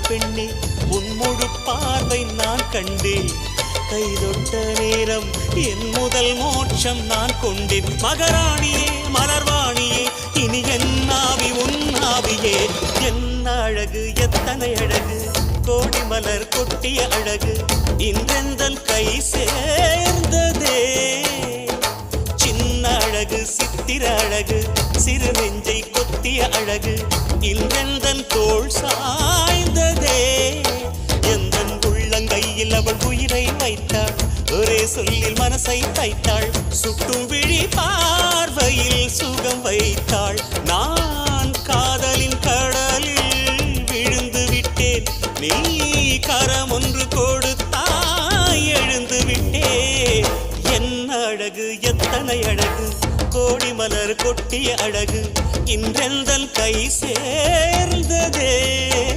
பெண்ணே உன் முழு பார்வை நான் கண்டேன். கைதொட்ட நேரம் என் முதல் மோட்சம் நான் கொண்டேன். மகராணியே மலர்வாணியே இனி என் ஆவி உன் ஆவியே. என்ன அழகு எத்தனை அழகு கோடி மலர் கொட்டிய அழகு இன்றெந்தன் கை சேர்ந்ததே. சின்ன அழகு சித்திர அழகு சிறு நெஞ்சை கொத்திய அழகு இன்றெந்தன் தோள் சாய்ந்ததே. எந்தன் உள்ளங்கையில் அவள் உயிரை வைத்தாள். ஒரே சொல்லில் மனசை தைத்தாள். சுட்டும் விழி பார்வையில் சுகம் வைத்தாள். நான் காதலின் கடலில் விழுந்து விட்டேன். நீ கரம் ஒன்று கொடுத்தாய் எழுந்து விட்டேன். என்ன அழகு எத்தனை அழகு கோடி மலர் கொட்டிய அழகு இன்றெந்தன் கை சேர்ந்ததே.